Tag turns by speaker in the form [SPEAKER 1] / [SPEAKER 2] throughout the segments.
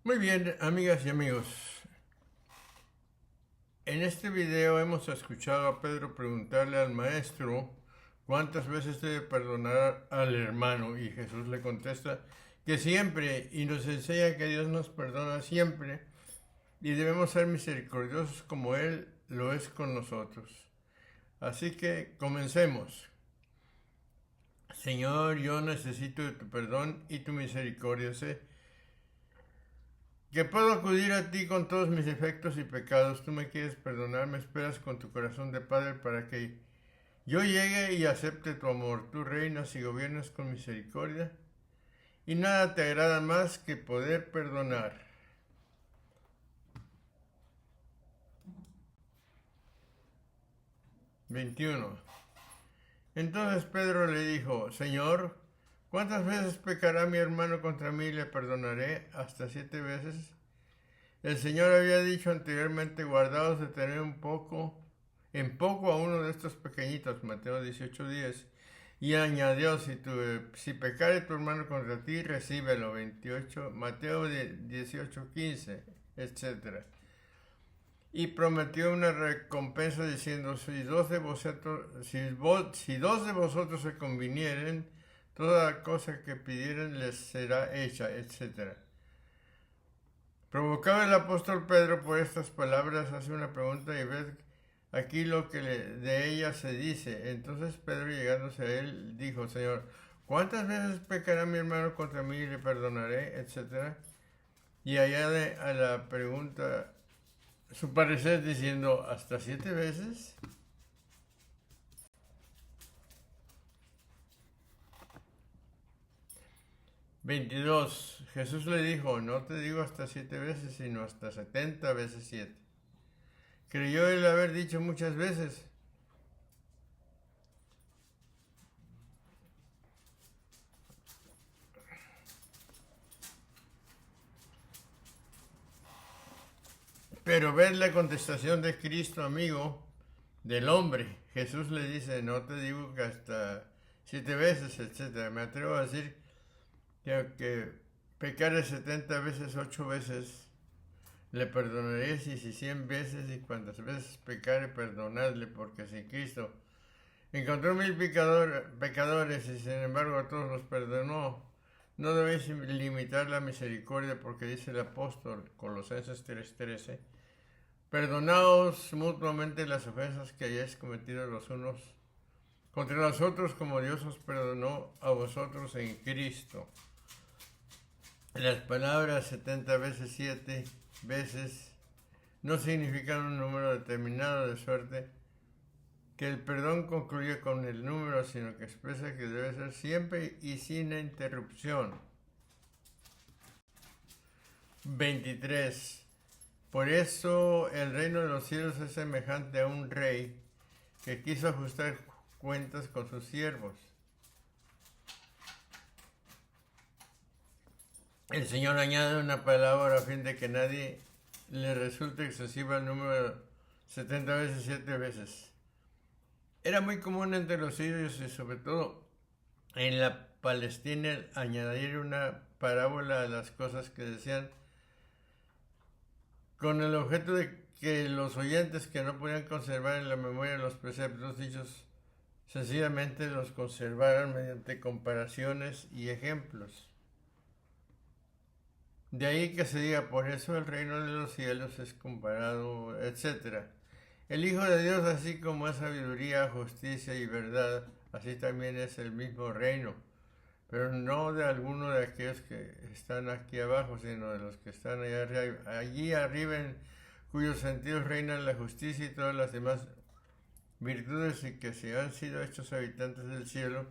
[SPEAKER 1] Muy bien, amigas y amigos. En este video hemos escuchado a Pedro preguntarle al maestro cuántas veces debe perdonar al hermano, y Jesús le contesta que siempre, y nos enseña que Dios nos perdona siempre y debemos ser misericordiosos como Él lo es con nosotros. Así que comencemos. Señor, yo necesito de tu perdón y tu misericordia. Sé que puedo acudir a ti con todos mis defectos y pecados. Tú me quieres perdonar, me esperas con tu corazón de Padre para que yo llegue y acepte tu amor. Tú reinas y gobiernas con misericordia y nada te agrada más que poder perdonar. (21) Entonces Pedro le dijo: Señor, ¿cuántas veces pecará mi hermano contra mí y le perdonaré? ¿Hasta 7 veces? El Señor había dicho anteriormente: guardaos de tener en poco a uno de estos pequeñitos, Mateo 18:10, y añadió: si pecare tu hermano contra ti, recíbelo, 28, Mateo 18:15, etc. Y prometió una recompensa diciendo: si dos de vosotros se convinieren, toda cosa que pidieren les será hecha, etc. Provocado el apóstol Pedro por estas palabras, hace una pregunta y ve aquí lo que de ella se dice. Entonces Pedro, llegándose a él, dijo: Señor, ¿cuántas veces pecará mi hermano contra mí y le perdonaré? Etcétera. Y añade a la pregunta su parecer diciendo: ¿hasta 7 veces? (22) Jesús le dijo: no te digo hasta 7 veces, sino hasta 70 veces 7. Creyó él haber dicho muchas veces. Pero ved la contestación de Cristo, amigo, del hombre. Jesús le dice: no te digo que hasta 7 veces, etc. Me atrevo a decir que pecare 70 veces, 8 veces, le perdonaré, y si 100 veces y cuantas veces pecare, perdonadle, porque si Cristo encontró 1000 pecadores y sin embargo a todos los perdonó, no debéis limitar la misericordia, porque dice el apóstol, Colosenses 3:13, perdonaos mutuamente las ofensas que hayáis cometido los unos contra los otros, como Dios os perdonó a vosotros en Cristo. Las palabras 70 veces 7 veces no significan un número determinado, de suerte que el perdón concluye con el número, sino que expresa que debe ser siempre y sin interrupción. 23. Por eso el reino de los cielos es semejante a un rey que quiso ajustar cuentas con sus siervos. El Señor añade una palabra a fin de que nadie le resulte excesivo el número 70 veces 7 veces. Era muy común entre los sirios y sobre todo en la Palestina añadir una parábola a las cosas que decían, con el objeto de que los oyentes que no podían conservar en la memoria los preceptos dichos sencillamente los conservaran mediante comparaciones y ejemplos. De ahí que se diga: por eso el reino de los cielos es comparado, etc. El Hijo de Dios, así como es sabiduría, justicia y verdad, así también es el mismo reino, pero no de alguno de aquellos que están aquí abajo, sino de los que están allí arriba, en cuyos sentidos reinan la justicia y todas las demás virtudes, y que si han sido hechos habitantes del cielo,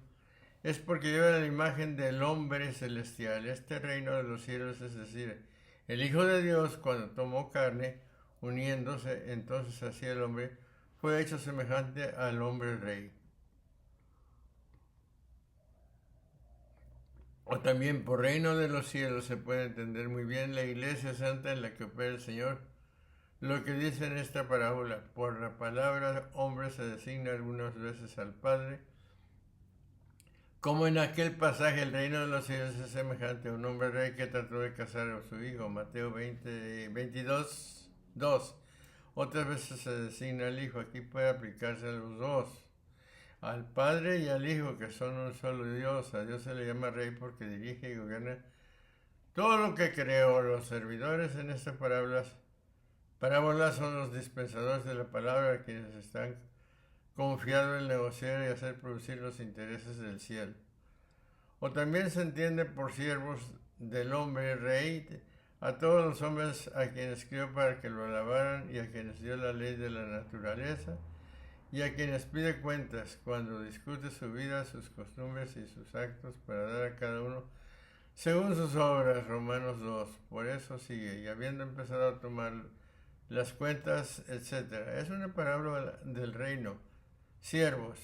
[SPEAKER 1] es porque llevan la imagen del hombre celestial. Este reino de los cielos, es decir, el Hijo de Dios, cuando tomó carne, uniéndose entonces hacia el hombre, fue hecho semejante al hombre rey. O también por reino de los cielos se puede entender muy bien la iglesia santa en la que opera el Señor. Lo que dice en esta parábola: por la palabra hombre se designa algunas veces al Padre Como en aquel pasaje, el reino de los cielos es semejante a un hombre rey que trató de casar a su hijo, Mateo 22, 2. Otras veces se designa al hijo, aquí puede aplicarse a los dos, al Padre y al Hijo, que son un solo Dios. A Dios se le llama rey porque dirige y gobierna todo lo que creó. Los servidores en estas parábolas son los dispensadores de la palabra, quienes están confiados en negociar y hacer producir los intereses del cielo. O también se entiende por siervos del hombre rey a todos los hombres a quienes crió para que lo alabaran y a quienes dio la ley de la naturaleza y a quienes pide cuentas cuando discute su vida, sus costumbres y sus actos para dar a cada uno según sus obras. Romanos 2. Por eso sigue, y habiendo empezado a tomar las cuentas, etc. Es una parábola del reino. Siervos.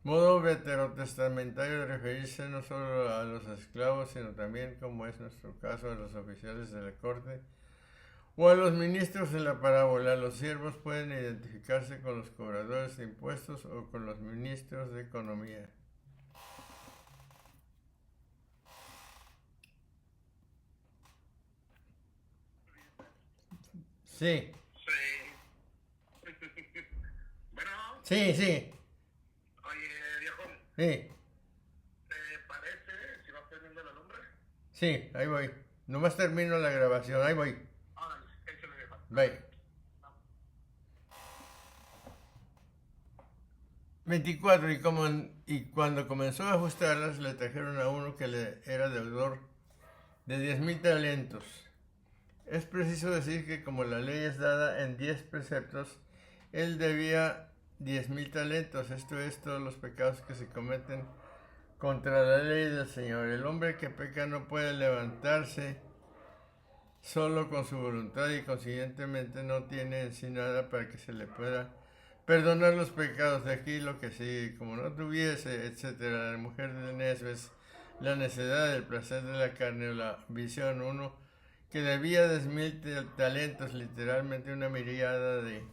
[SPEAKER 1] Modo veterotestamentario de referirse no solo a los esclavos, sino también, como es nuestro caso, a los oficiales de la corte o a los ministros de la parábola. Los siervos pueden identificarse con los cobradores de impuestos o con los ministros de economía. Sí.
[SPEAKER 2] Bueno,
[SPEAKER 1] Sí.
[SPEAKER 2] oye, viejo,
[SPEAKER 1] Sí.
[SPEAKER 2] ¿te parece si vas teniendo la lumbre?
[SPEAKER 1] Sí, ahí voy. Nomás termino la grabación, ahí voy.
[SPEAKER 2] Órale, échale, viejo.
[SPEAKER 1] Bye. 24. Y cuando comenzó a ajustarlas, le trajeron a uno que le era deudor de 10,000 talentos. Es preciso decir que como la ley es dada en 10 preceptos, él debía 10,000 talentos. Esto es, todos los pecados que se cometen contra la ley del Señor. El hombre que peca no puede levantarse solo con su voluntad y consiguientemente no tiene en sí nada para que se le pueda perdonar los pecados. De aquí lo que sigue: como no tuviese, etcétera, la mujer de Nesbes, la necedad, el placer de la carne o la visión. Uno que debía 10,000 talentos, literalmente una miriada de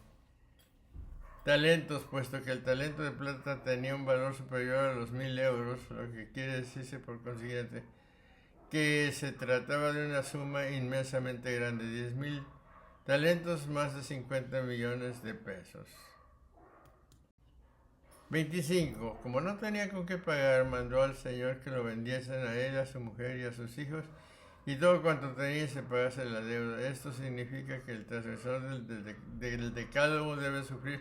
[SPEAKER 1] talentos, puesto que el talento de plata tenía un valor superior a los 1,000 euros, lo que quiere decirse por consiguiente que se trataba de una suma inmensamente grande: 10,000 talentos, más de 50 millones de pesos. 25. Como no tenía con qué pagar, mandó al Señor que lo vendiesen a él, a su mujer y a sus hijos, y todo cuanto tenía, y se pagase la deuda. Esto significa que el transgresor del decálogo debe sufrir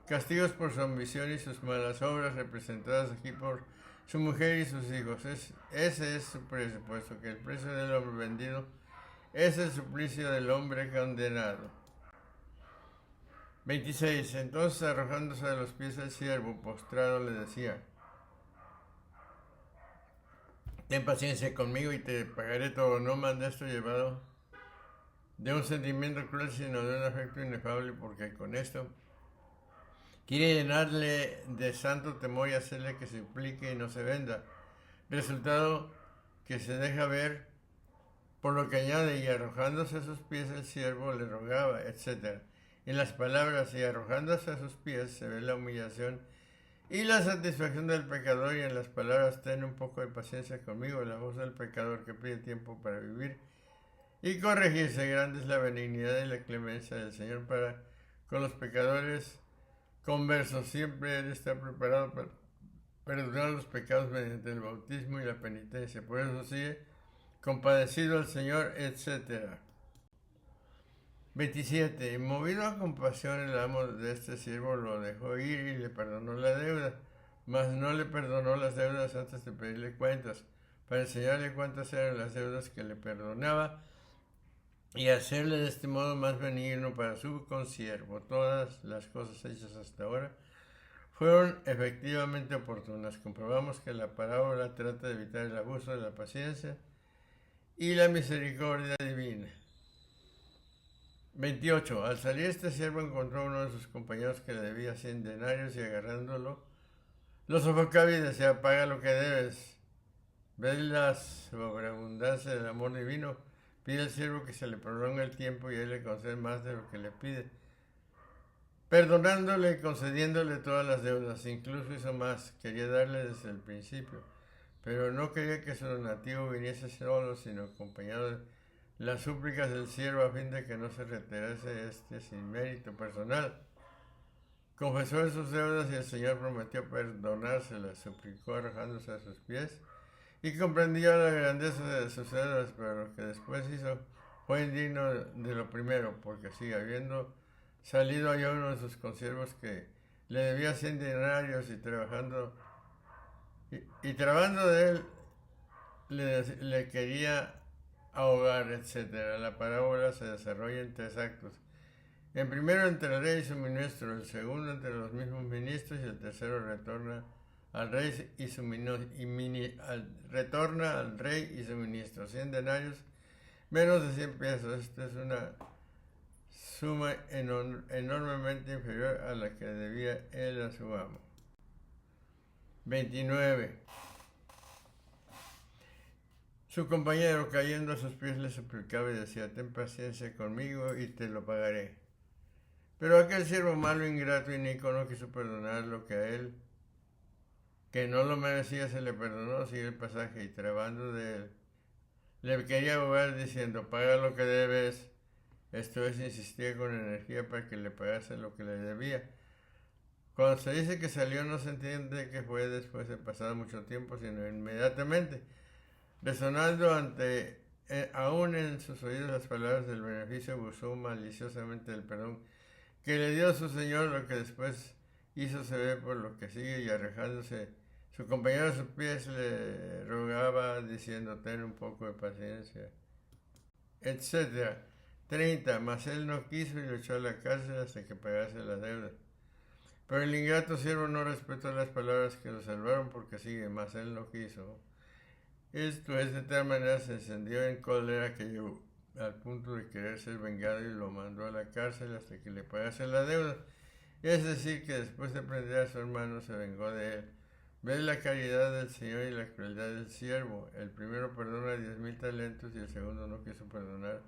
[SPEAKER 1] castigos por su ambición y sus malas obras, representadas aquí por su mujer y sus hijos. Ese es su precio, puesto que el precio del hombre vendido es el suplicio del hombre condenado. 26. Entonces, arrojándose a los pies del siervo, postrado, le decía: ten paciencia conmigo y te pagaré todo. No manda esto llevado de un sentimiento cruel, sino de un afecto inefable, porque con esto quiere llenarle de santo temor y hacerle que se implique y no se venda. Resultado que se deja ver, por lo que añade: y arrojándose a sus pies el siervo le rogaba, etc. En las palabras "y arrojándose a sus pies" se ve la humillación y la satisfacción del pecador, y en las palabras "ten un poco de paciencia conmigo", la voz del pecador que pide tiempo para vivir y corregirse. Grande es la benignidad y la clemencia del Señor para con los pecadores conversos. Siempre Él está preparado para perdonar los pecados mediante el bautismo y la penitencia. Por eso sigue: compadecido al Señor, etc. 27. Y movido a compasión, el amo de este siervo lo dejó ir y le perdonó la deuda, mas no le perdonó las deudas antes de pedirle cuentas, para enseñarle cuántas eran las deudas que le perdonaba y hacerle de este modo más benigno para su consiervo. Todas las cosas hechas hasta ahora fueron efectivamente oportunas. Comprobamos que la parábola trata de evitar el abuso de la paciencia y la misericordia divina. 28. Al salir este siervo encontró a uno de sus compañeros que le debía 100 denarios, y agarrándolo lo sofocaba y decía: paga lo que debes. ¿Ves la sobreabundancia del amor divino? Pide al siervo que se le prolongue el tiempo y él le concede más de lo que le pide. perdonándole y concediéndole todas las deudas. Incluso hizo más, quería darle desde el principio, pero no quería que su donativo viniese solo, sino acompañado de las súplicas del siervo, a fin de que no se retirase sin mérito personal. Confesó sus deudas y el Señor prometió perdonárselas, suplicó arrojándose a sus pies, y comprendió la grandeza de sus deudas, pero lo que después hizo fue indigno de lo primero, porque sí, habiendo salido allá uno de sus consiervos que le debía 100 denarios y trabajando de él le quería ahogar, etc. La parábola se desarrolla en 3 actos. En primero entre el rey y su ministro, el segundo entre los mismos ministros y el tercero retorna al rey y su ministro. 100 denarios, menos de 100 pesos. Esta es una suma enormemente inferior a la que debía él a su amo. 29. Su compañero, cayendo a sus pies, le suplicaba y decía: ten paciencia conmigo y te lo pagaré. Pero aquel siervo malo, ingrato y inicuo no quiso perdonar lo que a él, que no lo merecía, se le perdonó. Sigue el pasaje: y trabando de él, le quería ahogar diciendo: paga lo que debes. Esto es, insistía con energía para que le pagase lo que le debía. Cuando se dice que salió, no se entiende que fue después de pasado mucho tiempo, sino inmediatamente, resonando aún en sus oídos las palabras del beneficio, gozó maliciosamente del perdón que le dio su Señor. Lo que después hizo se ve por lo que sigue, y arrojándose su compañero a sus pies le rogaba diciendo: ten un poco de paciencia, etc. 30. Mas él no quiso y lo echó a la cárcel hasta que pagase la deuda. Pero el ingrato siervo no respetó las palabras que lo salvaron, porque sigue: mas él no quiso. Esto es, de tal manera se encendió en cólera que llegó al punto de querer ser vengado y lo mandó a la cárcel hasta que le pagase la deuda. Es decir, que después de prender a su hermano se vengó de él. Ved la caridad del Señor y la crueldad del siervo. El primero perdona 10,000 talentos y el segundo no quiso perdonar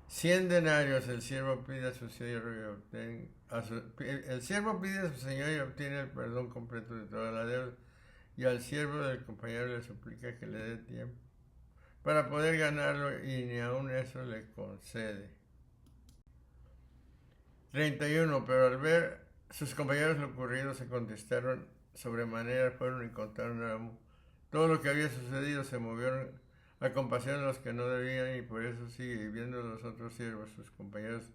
[SPEAKER 1] 100 denarios. El siervo pide a su señor y obtiene el perdón completo de toda la deuda, y al siervo del compañero le suplica que le dé tiempo para poder ganarlo, y ni aun eso le concede. 31. Pero al ver sus compañeros lo ocurrido, se contestaron sobremanera, fueron y contaron a amo todo lo que había sucedido. Se movieron a compasión de los que no debían, y por eso sigue. Y viendo los otros siervos, sus compañeros,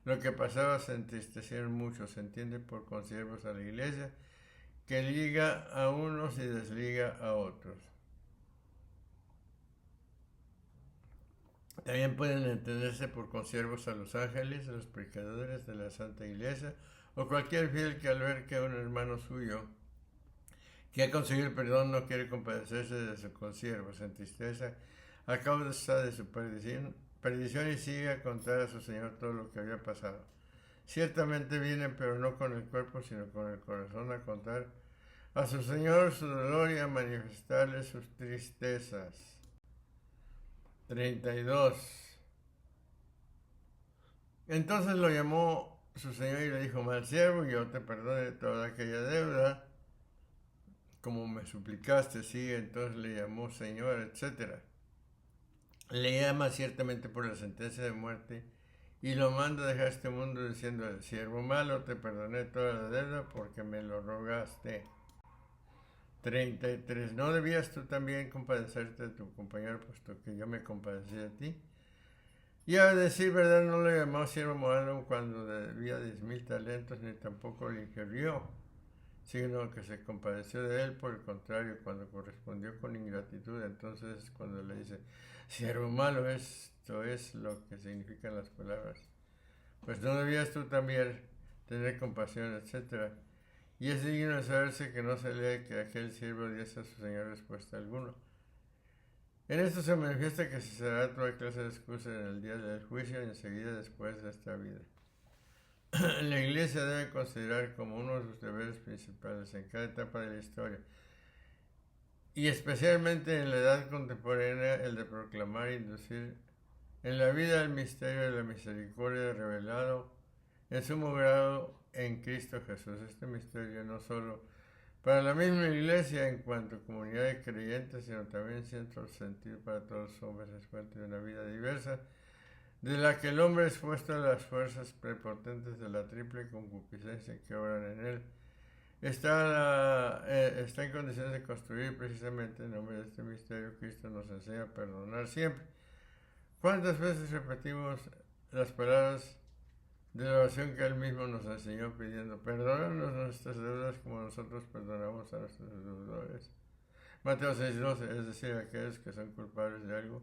[SPEAKER 1] lo que pasaba, se entristecieron mucho. Se entiende por consiervos a la iglesia, que liga a unos y desliga a otros. También pueden entenderse por consiervos a los ángeles, a los predicadores de la Santa Iglesia, o cualquier fiel que al ver que un hermano suyo que ha conseguido el perdón no quiere compadecerse de su consiervo, se entristece a causa de su perdición y sigue a contar a su Señor todo lo que había pasado. Ciertamente vienen, pero no con el cuerpo, sino con el corazón, a contar a su Señor su dolor y a manifestarle sus tristezas. 32. Entonces lo llamó su Señor y le dijo: mal siervo, yo te perdoné toda aquella deuda, como me suplicaste. Sí, entonces le llamó Señor, etc. Le llama ciertamente por la sentencia de muerte y lo manda a dejar este mundo, diciendo: el siervo malo, te perdoné toda la deuda porque me lo rogaste. 33. ¿No debías tú también compadecerte de tu compañero, puesto que yo me compadecí de ti? Y a decir verdad, no le llamó siervo malo cuando debía 10,000 talentos, ni tampoco le injurió, sino que se compadeció de él. Por el contrario, cuando correspondió con ingratitud, entonces cuando le dice: siervo malo, esto es lo que significan las palabras: pues no debías tú también tener compasión, etc. Y es digno de saberse que no se lee que aquel siervo diese a su señor respuesta alguna. En esto se manifiesta que se dará toda clase de excusas en el día del juicio y enseguida después de esta vida. La Iglesia debe considerar como uno de sus deberes principales en cada etapa de la historia, y especialmente en la edad contemporánea, el de proclamar e inducir en la vida el misterio de la misericordia revelado en sumo grado en Cristo Jesús. Este misterio no solo para la misma Iglesia en cuanto a comunidad de creyentes, sino también centro sentido para todos los hombres, es fuente de una vida diversa, de la que el hombre expuesto a las fuerzas prepotentes de la triple concupiscencia que obran en él, está en condiciones de construir precisamente en nombre de este misterio. Cristo nos enseña a perdonar siempre. ¿Cuántas veces repetimos las palabras de la oración que Él mismo nos enseñó pidiendo: perdónanos nuestras deudas como nosotros perdonamos a nuestros deudores? Mateo 6:12, es decir, aquellos que son culpables de algo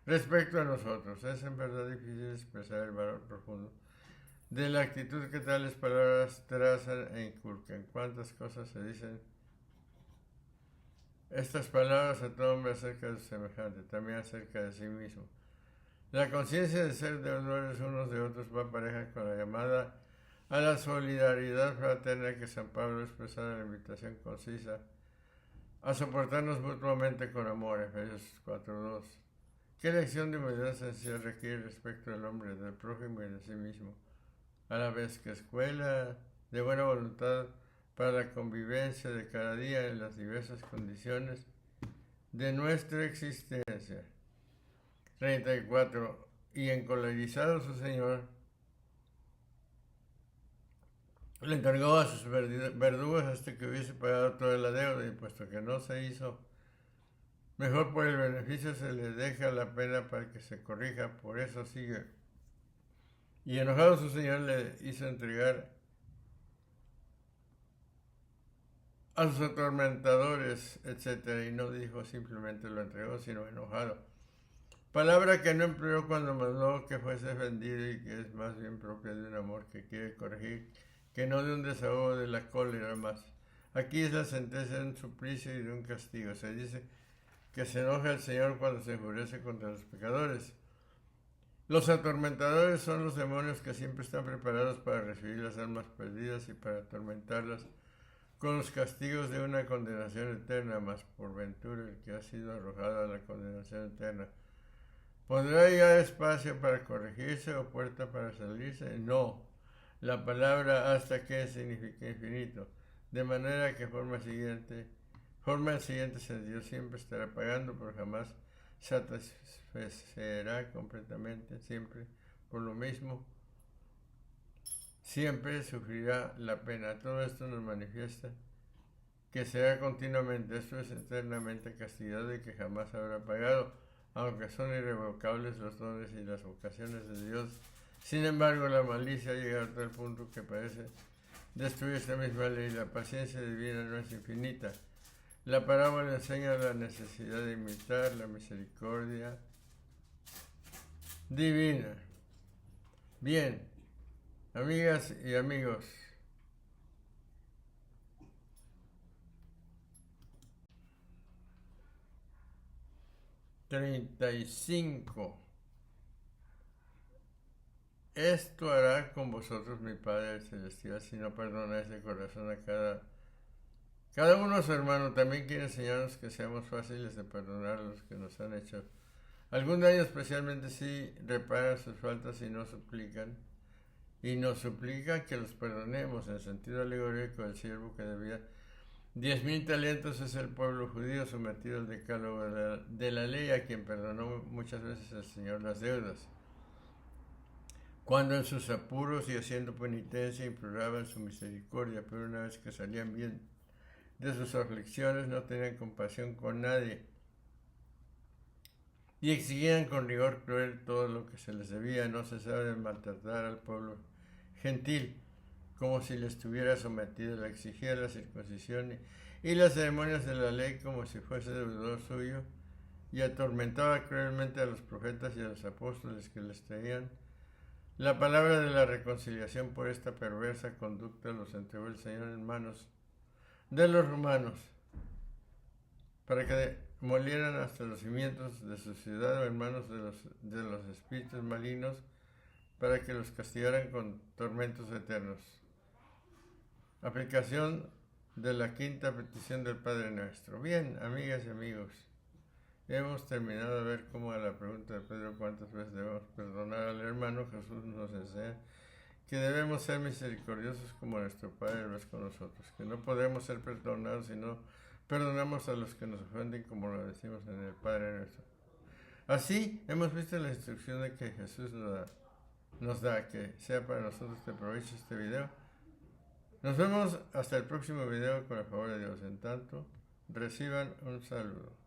[SPEAKER 1] respecto a nosotros. Es en verdad difícil expresar el valor profundo de la actitud que tales palabras trazan e inculcan. ¿Cuántas cosas se dicen estas palabras a todo hombre acerca de su semejante, también acerca de sí mismo? La conciencia de ser deudores unos de otros va pareja con la llamada a la solidaridad fraterna que San Pablo expresa en la invitación concisa a soportarnos mutuamente con amor, Efesios 4:2. ¿Qué lección de humildad sencilla requiere respecto del hombre, del prójimo y de sí mismo? A la vez que escuela de buena voluntad para la convivencia de cada día en las diversas condiciones de nuestra existencia. 34. Y encolerizado su señor, le encargó a sus verdugos hasta que hubiese pagado toda la deuda, y puesto que no se hizo mejor por el beneficio, se le deja la pena para que se corrija. Por eso sigue. Y enojado su señor le hizo entregar a sus atormentadores, etc. Y no dijo simplemente lo entregó, sino enojado. Palabra que no empleó cuando mandó que fuese vendido, y que es más bien propia de un amor que quiere corregir, que no de un desahogo de la cólera más. Aquí es la sentencia de un suplicio y de un castigo. Se dice que se enoja el Señor cuando se enfurece contra los pecadores. Los atormentadores son los demonios que siempre están preparados para recibir las almas perdidas y para atormentarlas con los castigos de una condenación eterna. Mas por ventura el que ha sido arrojado a la condenación eterna, ¿podrá llegar espacio para corregirse o puerta para salirse? No. La palabra hasta que significa infinito, de manera que forma el siguiente sentido: siempre estará pagando, pero jamás satisfacerá completamente, siempre por lo mismo, siempre sufrirá la pena. Todo esto nos manifiesta que será continuamente, esto es eternamente castigado, y que jamás habrá pagado, aunque son irrevocables los dones y las vocaciones de Dios. Sin embargo, la malicia llega a tal punto que parece destruir esta misma ley. La paciencia divina no es infinita. La parábola enseña la necesidad de imitar la misericordia divina. Bien, amigas y amigos, (35) Esto hará con vosotros mi Padre Celestial, si no perdonáis de corazón a cada uno a su hermano. También quiere enseñarnos que seamos fáciles de perdonar a los que nos han hecho algún daño, especialmente si reparan sus faltas y nos suplican que los perdonemos. En el sentido alegórico, el siervo que debía 10,000 talentos es el pueblo judío sometido al decálogo de la ley, a quien perdonó muchas veces el Señor las deudas, cuando en sus apuros y haciendo penitencia imploraban su misericordia, pero una vez que salían bien de sus aflicciones no tenían compasión con nadie y exigían con rigor cruel todo lo que se les debía. No cesaban de maltratar al pueblo gentil como si les estuviera sometido. Le exigía la circuncisión y las ceremonias de la ley como si fuese deudor suyo, y atormentaba cruelmente a los profetas y a los apóstoles que les traían la palabra de la reconciliación. Por esta perversa conducta los entregó el Señor en manos de los romanos, para que molieran hasta los cimientos de su ciudad, o en manos de los espíritus malignos, para que los castigaran con tormentos eternos. Aplicación de la quinta petición del Padre Nuestro. Bien, amigas y amigos, hemos terminado de ver cómo a la pregunta de Pedro: ¿cuántas veces debemos perdonar al hermano?, Jesús nos enseña que debemos ser misericordiosos como nuestro Padre lo es con nosotros, que no podemos ser perdonados si no perdonamos a los que nos ofenden como lo decimos en el Padre nuestro. Así hemos visto la instrucción de que Jesús nos da, que sea para nosotros de provecho este video. Nos vemos hasta el próximo video con el favor de Dios. En tanto, reciban un saludo.